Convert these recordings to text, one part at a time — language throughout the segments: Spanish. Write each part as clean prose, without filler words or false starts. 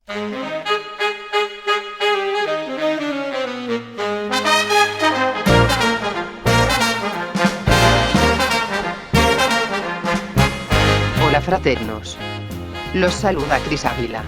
Hola fraternos. Los saluda Cris Ávila.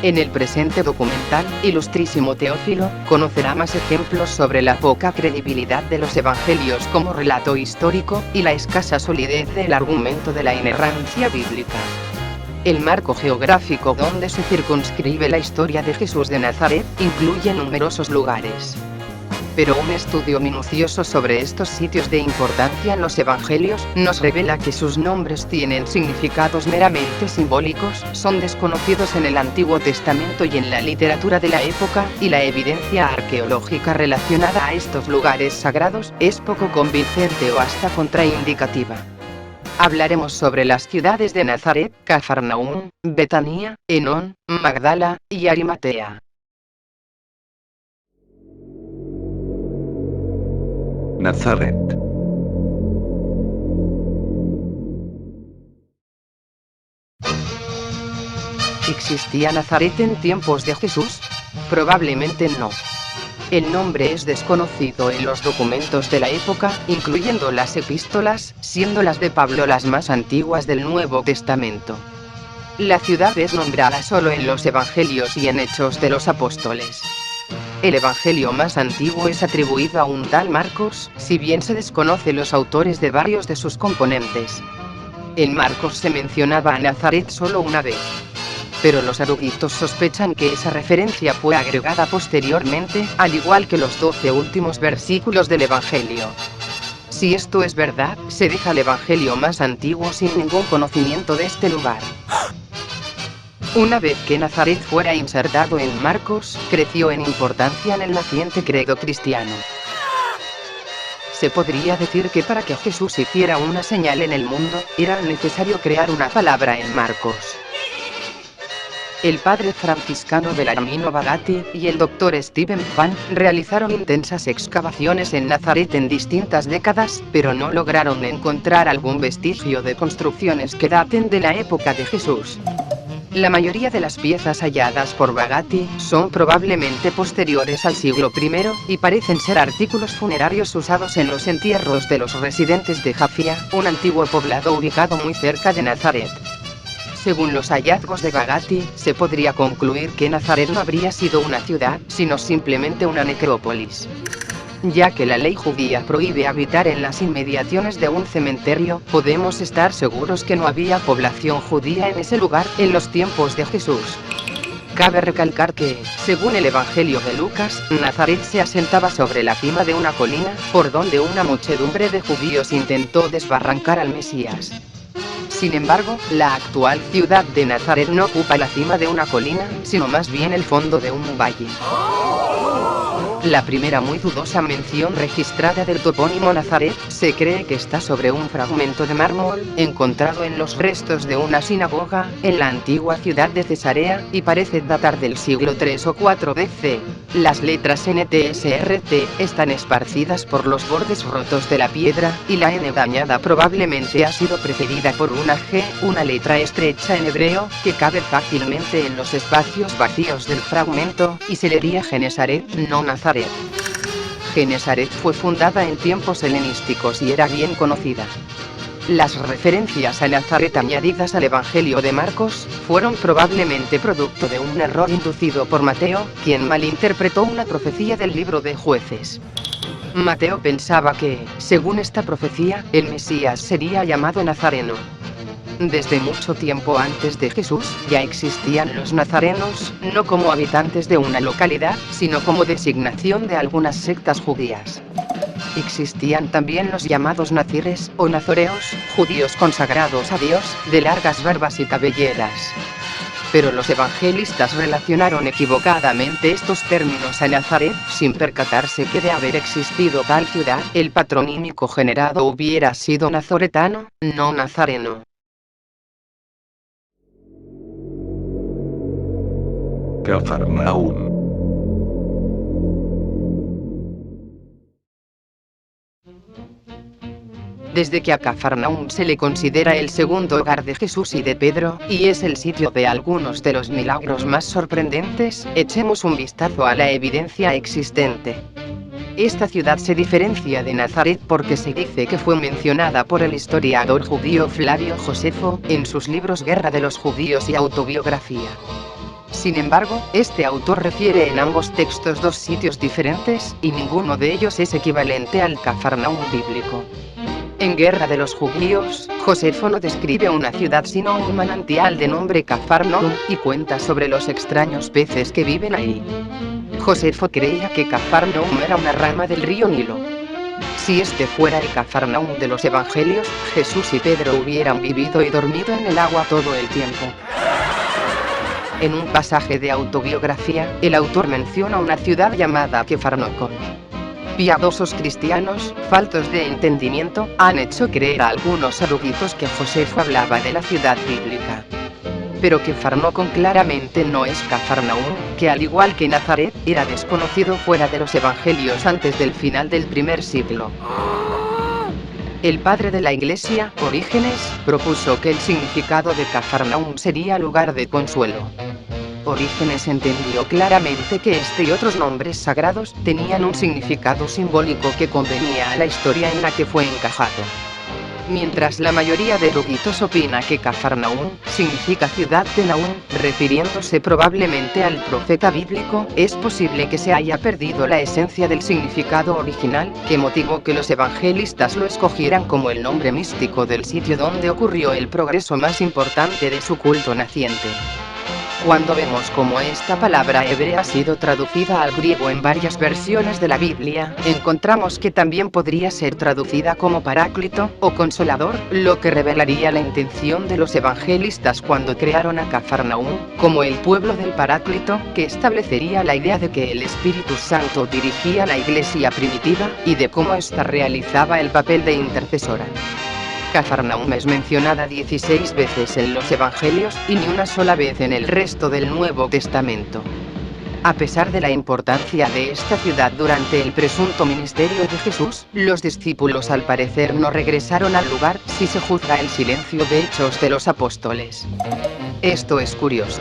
En el presente documental, ilustrísimo Teófilo conocerá más ejemplos sobre la poca credibilidad de los evangelios como relato histórico, y la escasa solidez del argumento de la inerrancia bíblica. El marco geográfico donde se circunscribe la historia de Jesús de Nazaret incluye numerosos lugares. Pero un estudio minucioso sobre estos sitios de importancia en los evangelios nos revela que sus nombres tienen significados meramente simbólicos, son desconocidos en el Antiguo Testamento y en la literatura de la época, y la evidencia arqueológica relacionada a estos lugares sagrados es poco convincente o hasta contraindicativa. Hablaremos sobre las ciudades de Nazaret, Cafarnaúm, Betanía, Enón, Magdala y Arimatea. Nazaret. ¿Existía Nazaret en tiempos de Jesús? Probablemente no. El nombre es desconocido en los documentos de la época, incluyendo las epístolas, siendo las de Pablo las más antiguas del Nuevo Testamento. La ciudad es nombrada solo en los Evangelios y en Hechos de los Apóstoles. El evangelio más antiguo es atribuido a un tal Marcos, si bien se desconoce los autores de varios de sus componentes. En Marcos se mencionaba a Nazaret solo una vez. Pero los eruditos sospechan que esa referencia fue agregada posteriormente, al igual que los 12 últimos versículos del evangelio. Si esto es verdad, se deja el evangelio más antiguo sin ningún conocimiento de este lugar. Una vez que Nazaret fuera insertado en Marcos, creció en importancia en el naciente credo cristiano. Se podría decir que para que Jesús hiciera una señal en el mundo, era necesario crear una palabra en Marcos. El padre franciscano Bellarmino Bagatti y el doctor Stephen Fan realizaron intensas excavaciones en Nazaret en distintas décadas, pero no lograron encontrar algún vestigio de construcciones que daten de la época de Jesús. La mayoría de las piezas halladas por Bagatti son probablemente posteriores al siglo I, y parecen ser artículos funerarios usados en los entierros de los residentes de Jafía, un antiguo poblado ubicado muy cerca de Nazaret. Según los hallazgos de Bagatti, se podría concluir que Nazaret no habría sido una ciudad, sino simplemente una necrópolis. Ya que la ley judía prohíbe habitar en las inmediaciones de un cementerio, podemos estar seguros que no había población judía en ese lugar en los tiempos de Jesús. Cabe recalcar que, según el Evangelio de Lucas, Nazaret se asentaba sobre la cima de una colina, por donde una muchedumbre de judíos intentó desbarrancar al Mesías. Sin embargo, la actual ciudad de Nazaret no ocupa la cima de una colina, sino más bien el fondo de un valle. La primera muy dudosa mención registrada del topónimo Nazaret, se cree que está sobre un fragmento de mármol, encontrado en los restos de una sinagoga, en la antigua ciudad de Cesarea, y parece datar del siglo III o IV d.C. Las letras NTSRT están esparcidas por los bordes rotos de la piedra, y la N dañada probablemente ha sido precedida por una G, una letra estrecha en hebreo, que cabe fácilmente en los espacios vacíos del fragmento, y se leería Genesaret, no Nazaret. Genesaret fue fundada en tiempos helenísticos y era bien conocida. Las referencias a Nazaret añadidas al Evangelio de Marcos fueron probablemente producto de un error inducido por Mateo, quien malinterpretó una profecía del libro de Jueces. Mateo pensaba que, según esta profecía, el Mesías sería llamado Nazareno. Desde mucho tiempo antes de Jesús, ya existían los nazarenos, no como habitantes de una localidad, sino como designación de algunas sectas judías. Existían también los llamados nazires, o nazoreos, judíos consagrados a Dios, de largas barbas y cabelleras. Pero los evangelistas relacionaron equivocadamente estos términos a Nazaret, sin percatarse que de haber existido tal ciudad, el patronímico generado hubiera sido nazoretano, no nazareno. Cafarnaúm. desde que a Cafarnaúm se le considera el segundo hogar de Jesús y de Pedro, y es el sitio de algunos de los milagros más sorprendentes, echemos un vistazo a la evidencia existente. Esta ciudad se diferencia de Nazaret porque se dice que fue mencionada por el historiador judío Flavio Josefo, en sus libros Guerra de los Judíos y Autobiografía. Sin embargo, este autor refiere en ambos textos dos sitios diferentes, y ninguno de ellos es equivalente al Cafarnaúm bíblico. En Guerra de los Judíos, Josefo no describe una ciudad sino un manantial de nombre Cafarnaúm, y cuenta sobre los extraños peces que viven ahí. Josefo creía que Cafarnaúm era una rama del río Nilo. Si este fuera el Cafarnaúm de los Evangelios, Jesús y Pedro hubieran vivido y dormido en el agua todo el tiempo. En un pasaje de autobiografía, el autor menciona una ciudad llamada Cafarnaúm. Piadosos cristianos, faltos de entendimiento, han hecho creer a algunos eruditos que Josefo hablaba de la ciudad bíblica. Pero Cafarnaúm claramente no es Cafarnaúm, que al igual que Nazaret, era desconocido fuera de los evangelios antes del final del primer siglo. El padre de la Iglesia, Orígenes, propuso que el significado de Cafarnaúm sería lugar de consuelo. Orígenes entendió claramente que este y otros nombres sagrados tenían un significado simbólico que convenía a la historia en la que fue encajado. Mientras la mayoría de eruditos opina que Cafarnaúm significa ciudad de Naúm, refiriéndose probablemente al profeta bíblico, es posible que se haya perdido la esencia del significado original, que motivó que los evangelistas lo escogieran como el nombre místico del sitio donde ocurrió el progreso más importante de su culto naciente. Cuando vemos cómo esta palabra hebrea ha sido traducida al griego en varias versiones de la Biblia, encontramos que también podría ser traducida como Paráclito o Consolador, lo que revelaría la intención de los evangelistas cuando crearon a Cafarnaúm, como el pueblo del Paráclito, que establecería la idea de que el Espíritu Santo dirigía la iglesia primitiva, y de cómo ésta realizaba el papel de intercesora. Cafarnaúm es mencionada 16 veces en los Evangelios, y ni una sola vez en el resto del Nuevo Testamento. A pesar de la importancia de esta ciudad durante el presunto ministerio de Jesús, los discípulos al parecer no regresaron al lugar, si se juzga el silencio de Hechos de los Apóstoles. Esto es curioso.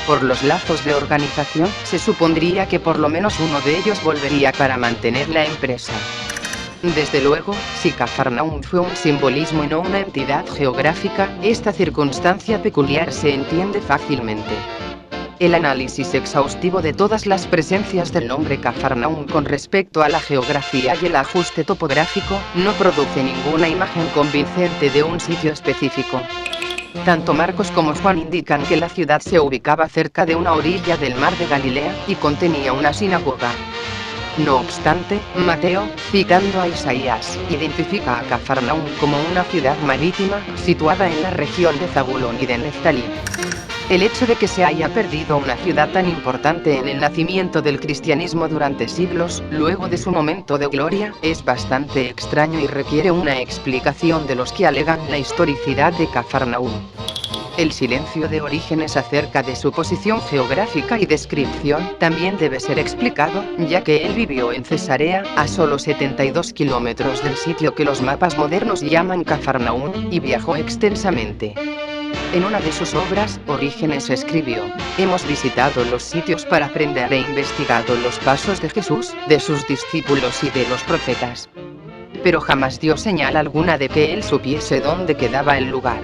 Por los lazos de organización, se supondría que por lo menos uno de ellos volvería para mantener la empresa. Desde luego, si Cafarnaúm fue un simbolismo y no una entidad geográfica, esta circunstancia peculiar se entiende fácilmente. El análisis exhaustivo de todas las presencias del nombre Cafarnaúm con respecto a la geografía y el ajuste topográfico, no produce ninguna imagen convincente de un sitio específico. Tanto Marcos como Juan indican que la ciudad se ubicaba cerca de una orilla del mar de Galilea, y contenía una sinagoga. No obstante, Mateo, citando a Isaías, identifica a Cafarnaúm como una ciudad marítima, situada en la región de Zabulón y de Neftalí. El hecho de que se haya perdido una ciudad tan importante en el nacimiento del cristianismo durante siglos, luego de su momento de gloria, es bastante extraño y requiere una explicación de los que alegan la historicidad de Cafarnaúm. El silencio de Orígenes acerca de su posición geográfica y descripción también debe ser explicado, ya que él vivió en Cesarea, a solo 72 kilómetros del sitio que los mapas modernos llaman Cafarnaúm, y viajó extensamente. En una de sus obras, Orígenes escribió: «Hemos visitado los sitios para aprender e investigado los pasos de Jesús, de sus discípulos y de los profetas». Pero jamás dio señal alguna de que él supiese dónde quedaba el lugar.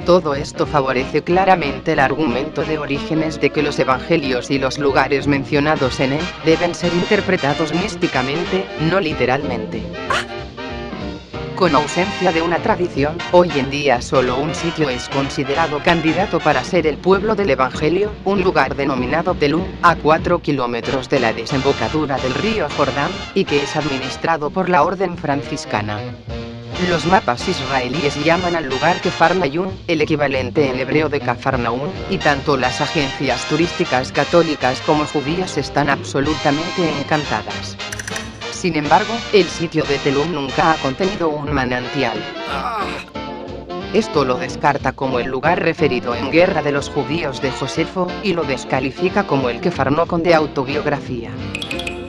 Todo esto favorece claramente el argumento de Orígenes de que los evangelios y los lugares mencionados en él deben ser interpretados místicamente, no literalmente. Con ausencia de una tradición, hoy en día solo un sitio es considerado candidato para ser el pueblo del Evangelio, un lugar denominado Telú, a 4 kilómetros de la desembocadura del río Jordán, y que es administrado por la Orden Franciscana. Los mapas israelíes llaman al lugar Kefarnayún, el equivalente en hebreo de Cafarnaúm, y tanto las agencias turísticas católicas como judías están absolutamente encantadas. Sin embargo, el sitio de Telú nunca ha contenido un manantial. Esto lo descarta como el lugar referido en Guerra de los Judíos de Josefo, y lo descalifica como el Cafarnaúm de autobiografía.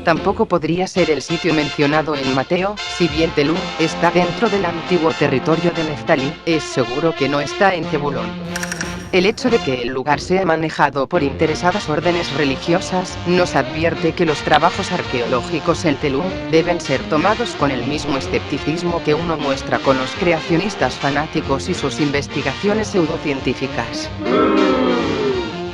Tampoco podría ser el sitio mencionado en Mateo, si bien Telú está dentro del antiguo territorio de Neftalí, es seguro que no está en Zebulón. El hecho de que el lugar sea manejado por interesadas órdenes religiosas, nos advierte que los trabajos arqueológicos en Telú deben ser tomados con el mismo escepticismo que uno muestra con los creacionistas fanáticos y sus investigaciones pseudocientíficas.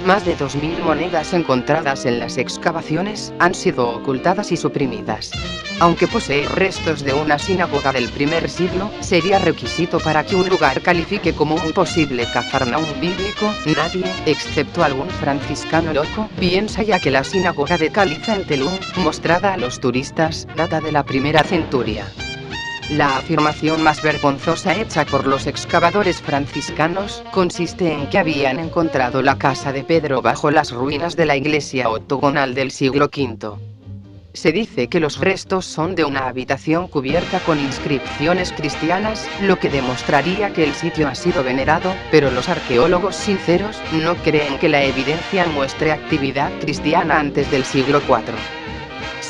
Más de 2000 monedas encontradas en las excavaciones han sido ocultadas y suprimidas. Aunque posee restos de una sinagoga del primer siglo, sería requisito para que un lugar califique como un posible Cafarnaúm bíblico. Nadie, excepto algún franciscano loco, piensa ya que la sinagoga de Caliza en Telú, mostrada a los turistas, data de la primera centuria. La afirmación más vergonzosa hecha por los excavadores franciscanos consiste en que habían encontrado la casa de Pedro bajo las ruinas de la iglesia octogonal del siglo V. Se dice que los restos son de una habitación cubierta con inscripciones cristianas, lo que demostraría que el sitio ha sido venerado, pero los arqueólogos sinceros no creen que la evidencia muestre actividad cristiana antes del siglo IV.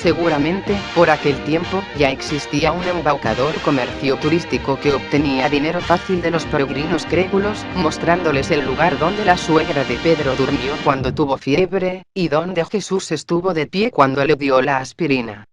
Seguramente, por aquel tiempo, ya existía un embaucador comercio turístico que obtenía dinero fácil de los peregrinos crédulos, mostrándoles el lugar donde la suegra de Pedro durmió cuando tuvo fiebre, y donde Jesús estuvo de pie cuando le dio la aspirina.